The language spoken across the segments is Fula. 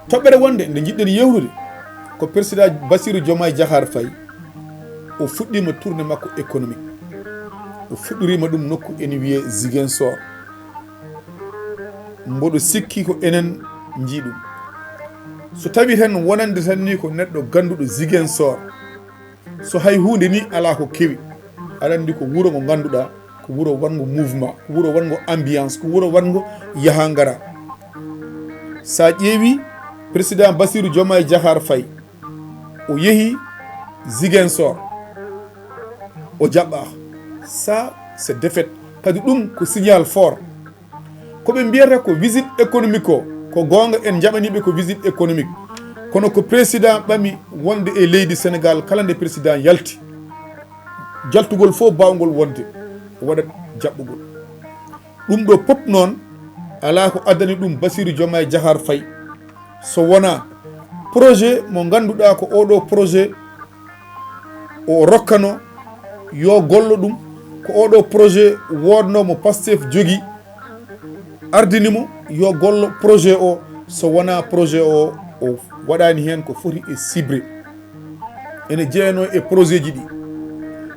toɓɓere wonde nde jiɗɗen yewrude ko président Bassirou Diomaye Diakhar Faye o fuɗɗima tourné makko économique o fuɗɗorima ɗum nokku ene wiye Ziguinchor mboɗo sikki ko enen jiiɗum so tawi tan wonande tan ni ko neɗɗo ganduɗo Ziguinchor so hay hunde ni ala ko kewi aɗa andi ko wuuro ngo ganduɗa ko wuuro wango mouvement ko wuuro wango ambiance ko wuuro wango yaha ngara sa ƴeewi président Bassirou Diomaye Diakhar Faye o yeehi Ziguinchor o jaɓɓa ça c'est défaite kadi ɗum ko signal fort koɓe mbiyata ko visite économique o ko gonga en jaɓaniɓe ko visite économique kono ko président ɓami wonde e leydi Sénégal kala nde président yalti jaltugol fof bawgol wonde waɗat jaɓɓugol ɗum ɗo pop noon ala ko addani ɗum Bassirou Diomaye Diakhar Faye so wona projet mo ganduɗa ko oɗo projet o rokkano yo gollo ɗum ko oɗo projet wodnomo Pastef jogui ardinimo yo gollo projet o so wona projet o waɗani hen ko foti e cibré ene jeeyano e projet ji ɗi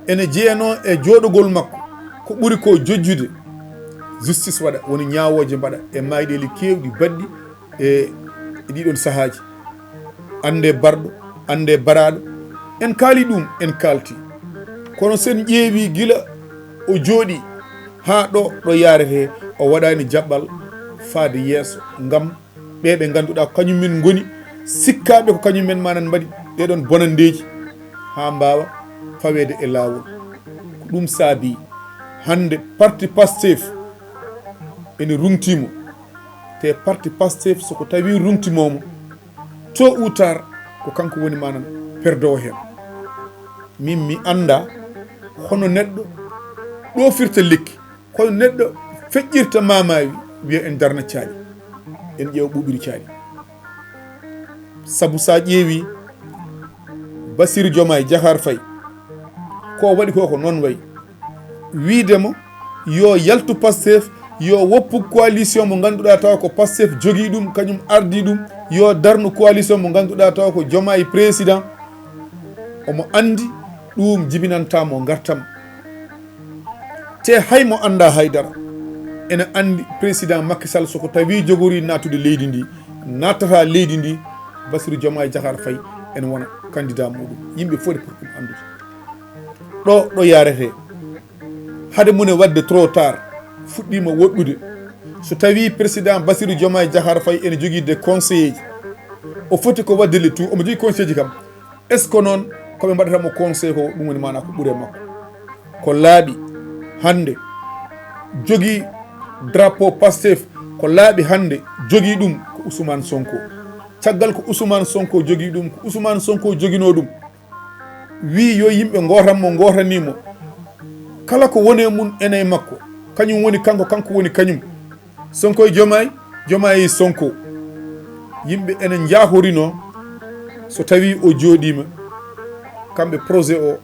ene jeeyano e joɗogol makko ko ɓuuri ko jojjude justice waɗa woni ñawoje mbaɗa e mayɗeli kewɗi baɗɗi e ɗiɗon sahaji ande barɗo ande baraɗo en kaali ɗum en kalti kono sen ƴeewi gila o jooɗi ha ɗo yarete o waɗani jaɓɓal faade yeeso ngam ɓeɓe ganduɗa ko kañumen goni sikkaɓe ko kañumen manan mbaɗi ɗeɗon bonandeji ha mbawa fawede e lawol ko ɗum saabi hande parti Pastef ene rungtimo te parti Pastef soko tawi rungtimomo tôt ou tard ko kanko woni manan perdowo hen min mi anda hono neɗɗo ɗofirta lekki kono neɗɗo feƴƴirta mamawi wiya en darna caaɗi en ƴeewa ɓuɓiri caaɗi saabu sa ƴeewi Bassirou Diomaye Diakhar Faye ko waɗi ko noon wayi wiidemo yo yaltu Pastef yo woppu coalition mo ganduɗa taw ko Pastef jogui ɗum kañum ardi ɗum yo darnu coalition mo ganduɗa taw ko Diomaye président omo andi ɗum jibinantamo gartam te haymo anda haydara ene andi président Macky Sall soko tawi jogori natude leydi ndi nattata leydi ndi Bassirou Diomaye Diakhar Faye ene wona candidat muɗum yimɓe fof de pour ɗum andude ɗo yarete hade mune wadde trop tard fuɗɗima woɗɗude so tawi président Bassirou Diomaye Diakhar Faye ene jogui des conseillers ji o foti ko wadde le tout omo jogui conseil ji kam est ce que noon koɓe mbaɗatamo conseil ko ɗum woni mana ko ɓuure makko ko laaɓi hande jogui drapeau Pastef ko laaɓi hande jogui ɗum ko Ousmane Sonko caggal ko Ousmane Sonko jogui ɗum ko Ousmane Sonko joguino ɗum wi yo yimɓe gotanmo gotanimo kala ko woni mum ene makko kañum woni kanko woni kañum Sonko e Diomaye e Sonko yimɓe ene jahorino so tawi o jooɗima kamɓe projet o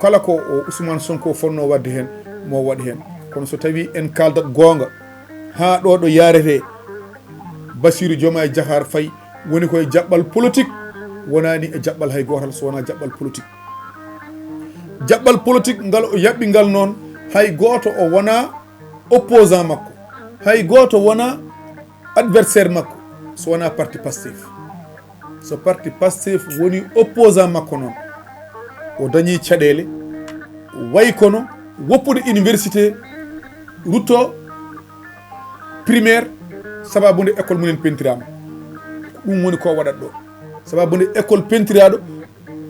kala ko o Ousmane Sonko fonno wadde hen mo waɗa hen kono so tawi en kaldat gonga ha ɗo yarete Bassirou Diomaye Diakhar Faye woni koye jaɓɓal politique wonani e jaɓɓal hay gotal so wona jaɓɓal politique jaɓɓal politique ngal o yaɓɓi ngal noon hay goto o wona opposant makko hay goto wona adversaire makko so wona parti Pastef so parti Pastef woni opposant makko noon o dañi caɗele way kono woppude université rutto primaire sababude école munen pentirama ɗum woni ko waɗat ɗo sababude école pentiraɗo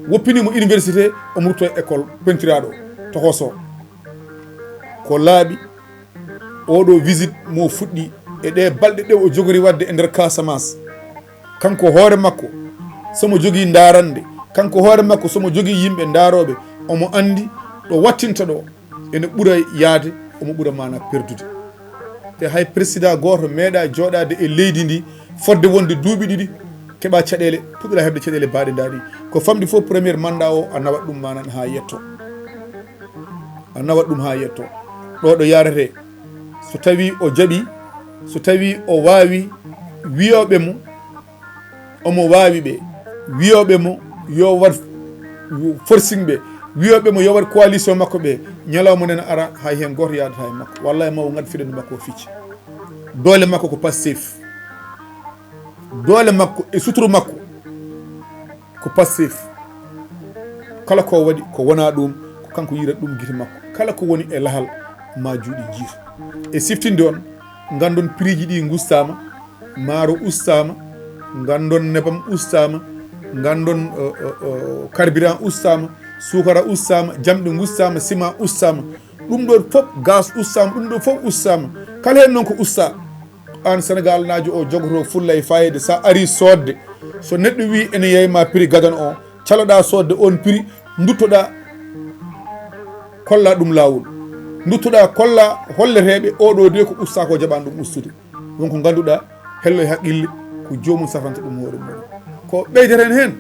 woppinimo université omo rutto école pentiraɗo to hoso ko laaɓi oɗo visite mo fuɗɗi e ɗe balɗe ɗe o jogori wadde e nder Casamance kanko hoore makko somo jogui darande kanko hoore makko somo jogui yimɓe daroɓe omo andi ɗo wattinta ɗo ene ɓuura yaade omo ɓuura mana perdude te hay président goto meeɗa joɗade e leydi ndi fodde wonde duuɓi ɗiɗi keeɓa caɗele puɗɗora hebde caɗele baɗe daɗi ko famɗi fof premier mandat o a nawat ɗum manan ha yetto a nawat ɗum ha yetto ɗo yarete so tawi o jaaɓi so tawi o wawi wiyoɓe mo omo waawi ɓe wiyoɓe mo yo wat forcing ɓe wiyoɓe mo yo wat coalition makko ɓe ñalawma nena ara hay hen goto yadata e makko wallahi mawo gad fiɗendu makko o ficca doole makko ko Pastef doole makko e suturu makko ko Pastef kala ko waɗi ko wona ɗum ko kanko yirat ɗum guite makko kala ko woni e lahal ma juuɗe jiitu e siftinde on gandon prix ji ɗi gustama maaro ustama gandon nebam ustama gandon carburant ustama sukara ustama jamɗe gustama ciment ustama ɗum ɗo fof gaz ustama ɗum ɗo fof ustama kala hen noon ko usta an Sénégal najo o jogoto fulla e fayida sa ari sodde so neɗɗo wi ene yeyma prix gadan o caloɗa sodde on prix duttoɗa kolla ɗum lawol duttoɗa kolla holleteɓe oɗo de ko usta ko jaɓani ɗum ustude donc ganduɗa hello e haqqille ko jomum safranta ɗum hoore muɗum ko ɓeydeten hen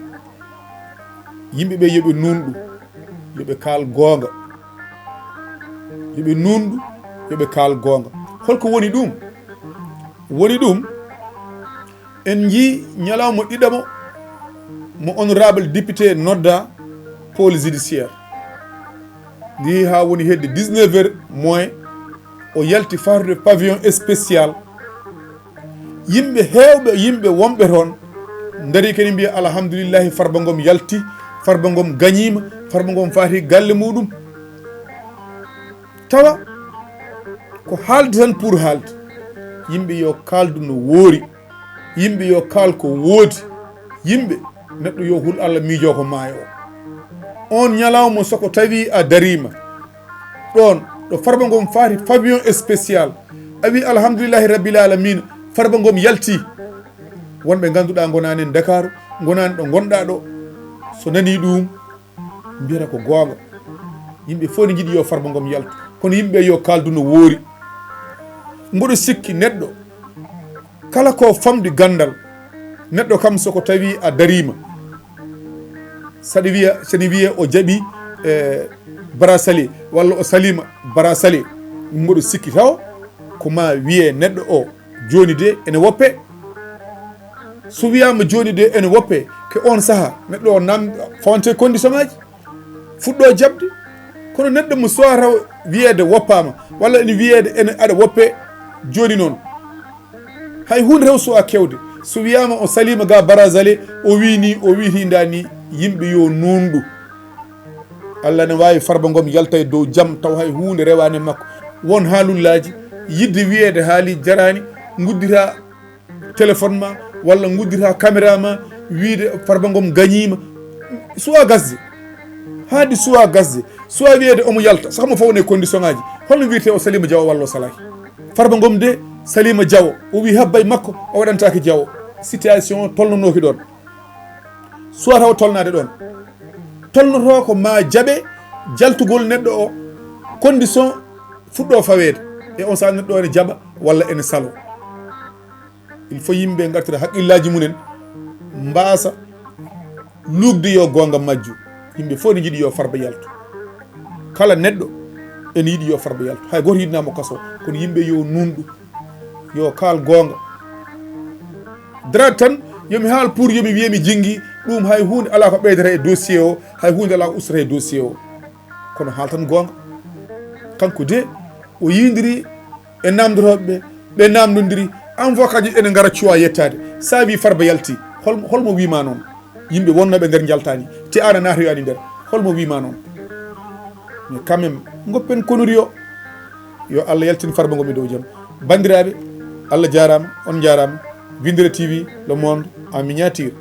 yimɓeɓe yooɓe nunɗu yooɓe kaal gonga yooɓe nunɗu yooɓe kaal gonga holko woni ɗum en jii ñalawma ɗiɗamo mo honorable député nodda pôle judiciaire ndi ha woni hedde 19 heures moins o yalti farde pavillon spécial yimɓe hewɓe yimɓe wonɓe toon daari kene mbiya alhamdoulillahi Farba Ngom yalti Farba Ngom gañima Farba Ngom faati galle muɗum tawa ko haalde tan pour haalde yimɓe yo kaldu no woori yimɓe yo kaal ko woodi yimɓe neɗɗo yo hul Allah miijo ko maayo o on ñalawma soko tawi a darima ɗon ɗo Farba Ngom faati pavillon spécial a wi alhamdoulillahi rabbil alamina Farba Ngom yalti wonɓe ganduɗa gonani en Dakar gonani ɗo gonɗa ɗo so nani ɗum mbiyata ko gonga yimɓe fof ne jiiɗi yo Farba Ngom yaltu kono yimɓe yo kaldu no woori mboɗo sikki neɗɗo kala ko famdi gandal neɗɗo kam soko tawi a darima sene wiya o jaaɓi bracelet walla o salima bracelet mboɗo sikki taw ko ma wiye neɗɗo o joni de ene woppe so wiyama joni de ene woppe ke on saaha neɗɗo o nam fawante condition ngaji fuɗɗo jabde kono neɗɗo mo sowata wiyede woppama walla ene wiyede ene aɗa woppe joni noon hay hunde rew suwa kewde so wiyama o salima ga barazale o wini o witindani yimɓe yo nunɗu Allah ne wawi Farba Ngom yalta e dow jaam taw hay hunde rewani makko won haalullaji yidde wiyede haali jarani guddita téléphone ma walla guddita caméra ma wiide Farba Ngom gañima suwa gasde haadi suwa gasde suwa wiyede omo yalta sahmo fawne condition ngaji holno wiyete o Salima Diawo walla o salaki Farba Ngom de Salima Diawo o wi habbay makko o waɗantaki Diawo situation tolnonoki ɗon suwa taw tolnade ɗon tolnoto ko ma jaaɓe jaltugol neɗɗo o condition fuɗɗo fawede e on saha neɗɗo ene jaaɓa walla ene salo il faut yimɓe gartira haqqillaji mumen mbasa lugde yo gonga majju yimɓe fof ne jiiɗi yo Farba yaltu kala neɗɗo ene yiiɗi yo Farba yaltu hay goto yiɗinamo kaso kono yimɓe yo nunɗu yo kaal gonga drat tan yomi haal pour yomi wiyami jingui ɗum hay hunde ala ko ɓeydata e dossier o hay hunde ala ko ustata e dossier o kono haal tan gonga kanko de o yidiri e namdotoɓeɓe ɓe namdodiri avocat ji ene gara cuwa yettade sa wi Farba yalti holmo wima noon yimɓe wonnoɓe nder jaltani te an a natoyani nder holmo wima noon mais quand même goppen konori o yo Allah yaltin Farba Ngom e dow jaam bandiraɓe Allah jarama on jarama Vindira TV le monde en miniature.